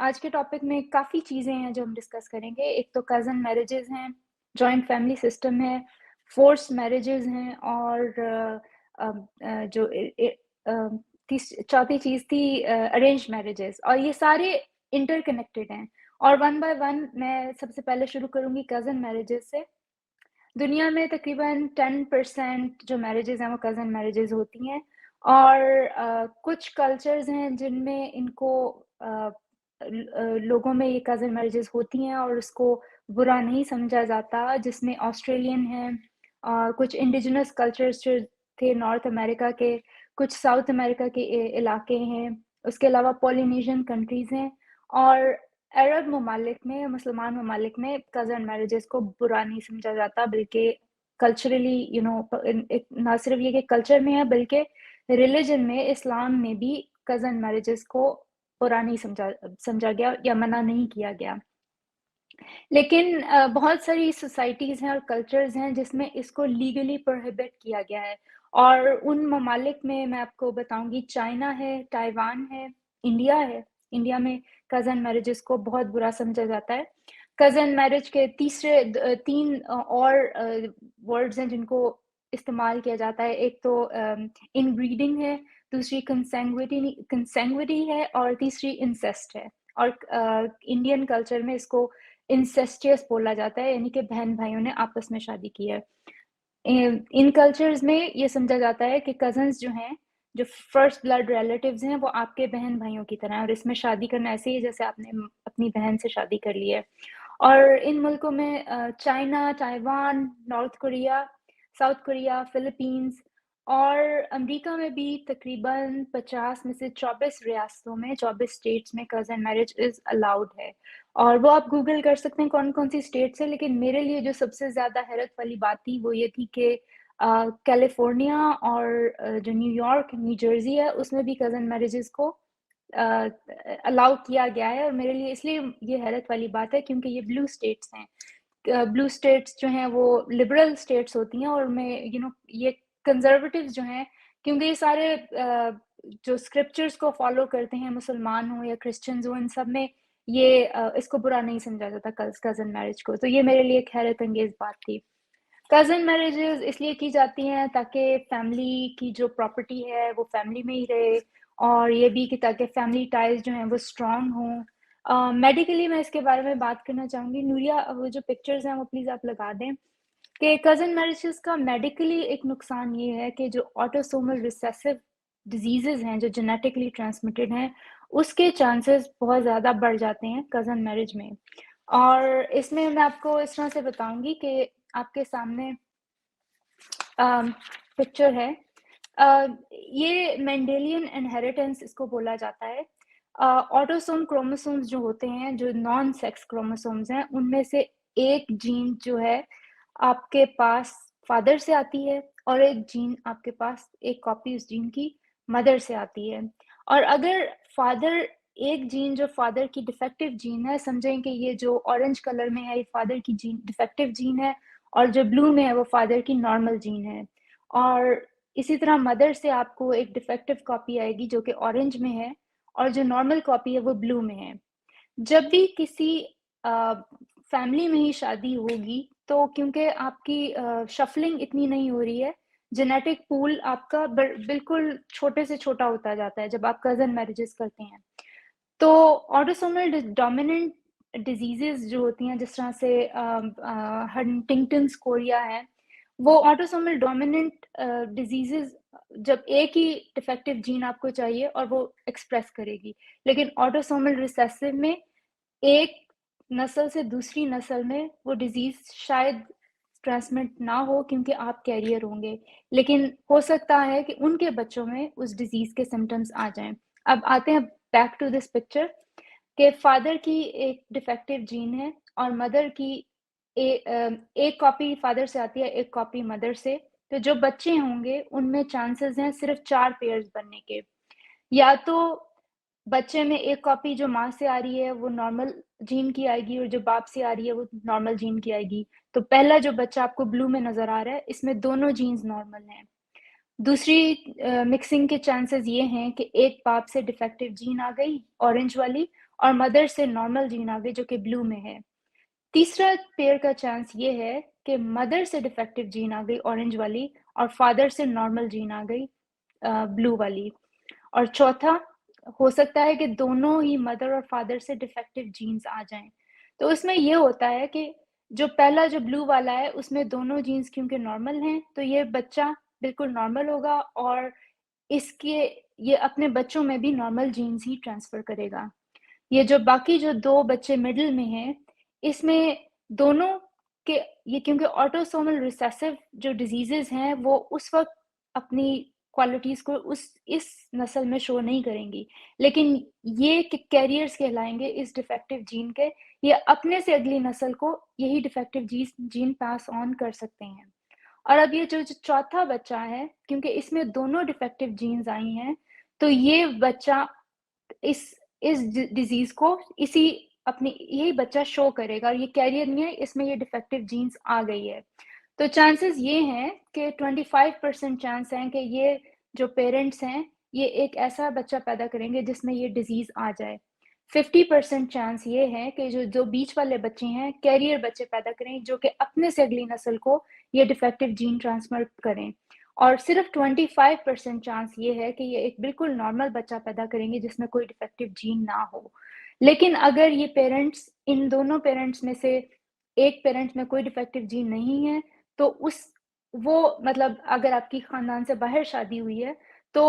आज के टॉपिक में काफ़ी चीज़ें हैं जो हम डिस्कस करेंगे। एक तो कज़न मैरिजेज़ हैं, जॉइंट फैमिली सिस्टम है, फ़ोर्स्ड मैरिजेज़ हैं और जो चौथी चीज़ थी अरेंज्ड मैरिजेज़ और ये सारे इंटरकनेक्टेड हैं। और वन बाय वन मैं सबसे पहले शुरू करूँगी कज़न मैरिजेज़ से। दुनिया में तकरीबन 10% जो मैरिजेज़ हैं वो कज़न मैरिजेज़ होती हैं और कुछ कल्चर्स हैं जिनमें इनको लोगों में ये कज़न मैरिजेज़ होती हैं और उसको बुरा नहीं समझा जाता, जिसमें ऑस्ट्रेलियन हैं, कुछ इंडिजिनस कल्चर्स जो थे नॉर्थ अमेरिका के, कुछ साउथ अमेरिका के इलाके हैं, उसके अलावा पॉलिनेशियन कंट्रीज़ हैं और अरब ममालिक में, मुसलमान ममालिक में कज़न मैरिजेज़ को बुरा नहीं समझा जाता, बल्कि कल्चरली एक ना सिर्फ़ ये कि कल्चर में है, बल्कि रिलिजन में, इस्लाम में भी कज़न मैरिजेज़ को बुरा नहीं समझा गया या मना नहीं किया गया। लेकिन बहुत सारी सोसाइटीज़ हैं और कल्चर्स हैं जिसमें इसको लीगली प्रोहिबिट किया गया है और उन ममालिक में मैं आपको बताऊँगी चाइना है, ताइवान है, इंडिया है। इंडिया में कज़न मैरिजेज़ को बहुत बुरा समझा जाता है। कज़न मैरिज के 3 और वर्ड्स हैं जिनको इस्तेमाल किया जाता है। एक तो इनब्रीडिंग है, दूसरी कंसैंग्विटी है और तीसरी इंसेस्ट है और इंडियन कल्चर में इसको इंसेस्टियस बोला जाता है, यानी कि बहन-भाइयों ने आपस में शादी की है। इन कल्चर्स में ये समझा जाता है कि कज़िन्स जो हैं, जो फर्स्ट ब्लड रिलेटिव्स हैं, वो आपके बहन-भाइयों की तरह हैं और इसमें शादी करना ऐसे ही है जैसे आपने अपनी बहन से शादी कर ली है। और इन मुल्कों में China, Taiwan, north Korea, south Korea, Philippines और अमेरिका में भी तकरीबन 50 में से 24 रियासतों में, 24 स्टेट्स में कज़न मैरिज इज़ अलाउड है। और वो आप गूगल कर सकते हैं कौन-कौन सी स्टेट्स हैं, लेकिन मेरे लिए जो सबसे ज़्यादा हैरत वाली बात थी, वो ये थी कि कैलिफ़ोर्निया और जो न्यूयॉर्क, न्यू जर्सी है, उसमें भी कज़न मैरिजेज़ को अ, अलाउ किया गया है और मेरे लिए इसलिए ये हैरत वाली बात है क्योंकि ये ब्लू स्टेट्स हैं। ब्लू स्टेट्स जो हैं वो लिबरल स्टेट्स होती हैं और मैं ये कंज़र्वेटिव्स जो हैं क्योंकि ये सारे जो स्क्रिप्चर्स को फ़ॉलो करते हैं, मुसलमान हों या क्रिश्चियंस हों, इन सब में ये इसको बुरा नहीं समझा जाता कज़न मैरिज को। तो ये मेरे लिए एक हैरत अंगेज़ बात थी। कज़न मैरिजेज़ इसलिए की जाती हैं ताकि फैमिली की जो प्रॉपर्टी है वो फैमिली में ही रहे और ये भी कि ताकि फैमिली टाइज़ जो हैं वो स्ट्रॉन्ग हों। मेडिकली मैं इसके बारे में बात करना चाहूँगी। नूरिया वो जो पिक्चर्स हैं वो प्लीज़ आप लगा दें कि कज़न मैरिजेज़ का मेडिकली एक नुकसान ये है कि जो ऑटोसोमल रिसेसिव डिज़ीज़ेज़ हैं, जो जेनेटिकली ट्रांसमिटेड हैं, उसके चांसेस बहुत ज़्यादा बढ़ जाते हैं कज़न मैरिज में। और इसमें मैं आपको इस तरह से बताऊँगी कि आपके सामने पिक्चर है। ये मेंडेलियन इनहेरिटेंस इसको बोला जाता है। ऑटोसोम क्रोमोसोम्स जो होते हैं, जो नॉन सेक्स क्रोमोसोम्स हैं, उनमें से एक जीन जो है आपके पास फादर से आती है और एक जीन आपके पास एक कॉपी उस जीन की मदर से आती है। और अगर फादर एक जीन जो फादर की डिफेक्टिव जीन है, समझें कि ये जो ऑरेंज कलर में है ये फादर की जीन डिफेक्टिव जीन है और जो ब्लू में है वो फादर की नॉर्मल जीन है। और इसी तरह मदर से आपको एक डिफेक्टिव कॉपी आएगी जो कि ऑरेंज में है और जो नॉर्मल कॉपी है वो ब्लू में है। जब भी किसी अ, फैमिली में ही शादी होगी तो क्योंकि आपकी शफलिंग इतनी नहीं हो रही है, जेनेटिक पूल आपका बिल्कुल छोटे से छोटा होता जाता है जब आप कज़न मैरिजेज़ करते हैं। तो ऑटोसोमल डोमिनेंट डिजीज़ेज़ जो होती हैं जिस तरह से हंटिंगटन्स कोरिया है, वो ऑटोसोमल डोमिनेंट डिजीज़ेज़ जब एक ही डिफेक्टिव जीन आपको चाहिए और वो एक्सप्रेस करेगी। लेकिन ऑटोसोमल रिसेसिव में एक नस्ल से दूसरी नस्ल में वो डिज़ीज़ शायद ट्रांसमिट ना हो क्योंकि आप कैरियर होंगे। लेकिन हो सकता है कि उनके बच्चों में उस डिज़ीज़ के सिम्पटम्स आ जाएँ। अब आते हैं बैक टू दिस पिक्चर कि फादर की एक डिफेक्टिव जीन है और मदर की एक कॉपी फादर से आती है, एक कॉपी मदर से। तो जो बच्चे होंगे उनमें चांसेस हैं सिर्फ़ 4 पेयर्स बनने के। या तो बच्चे में एक कॉपी जो माँ से आ रही है वो नॉर्मल जीन की आएगी और जो बाप से आ रही है वो नॉर्मल जीन की आएगी। तो पहला जो बच्चा आपको ब्लू में नज़र आ रहा है, इसमें दोनों जीन्स नॉर्मल हैं। दूसरी मिक्सिंग के चांसेस ये हैं कि एक बाप से डिफेक्टिव जीन आ गई ऑरेंज वाली और मदर से नॉर्मल जीन आ गई जो कि ब्लू में है। तीसरा पेयर का चांस ये है कि मदर से डिफेक्टिव जीन आ गई ऑरेंज वाली और फादर से नॉर्मल जीन आ गई ब्लू वाली। और चौथा हो सकता है कि दोनों ही मदर और फादर से डिफेक्टिव जीन्स आ जाएं। तो उसमें ये होता है कि जो पहला जो ब्लू वाला है उसमें दोनों जीन्स क्योंकि नॉर्मल हैं तो ये बच्चा बिल्कुल नॉर्मल होगा और इसके ये अपने बच्चों में भी नॉर्मल जीन्स ही ट्रांसफर करेगा। ये जो बाकी जो दो बच्चे मिडिल में हैं इसमें दोनों के ये क्योंकि ऑटोसोमल रिसेसिव जो डिजीजेस हैं वो उस वक्त अपनी क्वालिटीज को उस इस नस्ल में शो नहीं करेंगी, लेकिन ये कैरियर्स कहलाएंगे इस डिफेक्टिव जीन के। ये अपने से अगली नस्ल को यही डिफेक्टिव जीन पास ऑन कर सकते हैं। और अब ये जो चौथा बच्चा है क्योंकि इसमें दोनों डिफेक्टिव जीन्स आई हैं तो ये बच्चा इस इस डिजीज को इसी अपनी यही बच्चा शो करेगा। ये कैरियर नहीं है, इसमें ये डिफेक्टिव जीन्स आ गई है। तो चांसेस ये हैं कि 25% चांस हैं कि ये जो पेरेंट्स हैं ये एक ऐसा बच्चा पैदा करेंगे जिसमें ये डिजीज आ जाए। 50% चांस ये है कि जो जो बीच वाले बच्चे हैं कैरियर बच्चे पैदा करें जो कि अपने से अगली नस्ल को ये डिफेक्टिव जीन ट्रांसफर करें। और सिर्फ 25% चांस ये है कि ये एक बिल्कुल नॉर्मल बच्चा पैदा करेंगे जिसमें कोई डिफेक्टिव जीन ना हो। लेकिन अगर ये पेरेंट्स इन दोनों पेरेंट्स में से एक पेरेंट्स में कोई डिफेक्टिव जीन नहीं है तो उस वो मतलब अगर आपकी खानदान से बाहर शादी हुई है तो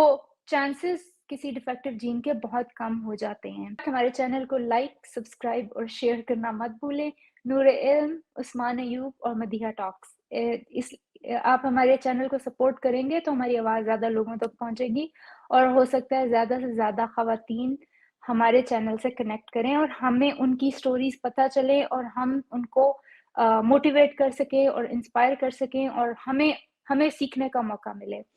चांसेस किसी डिफेक्टिव जीन के बहुत कम हो जाते हैं। हमारे चैनल को लाइक, सब्सक्राइब और शेयर करना मत भूलें। नूर इल्म, उस्मान अयूब और मदीहा टॉक्स इस आप हमारे चैनल को सपोर्ट करेंगे तो हमारी आवाज़ ज़्यादा लोगों तक पहुंचेगी और हो सकता है ज़्यादा से ज़्यादा ख़वातीन हमारे चैनल से कनेक्ट करें और हमें उनकी स्टोरीज पता चले और हम उनको मोटिवेट कर सकें और इंस्पायर कर सकें और हमें हमें सीखने का मौका मिले।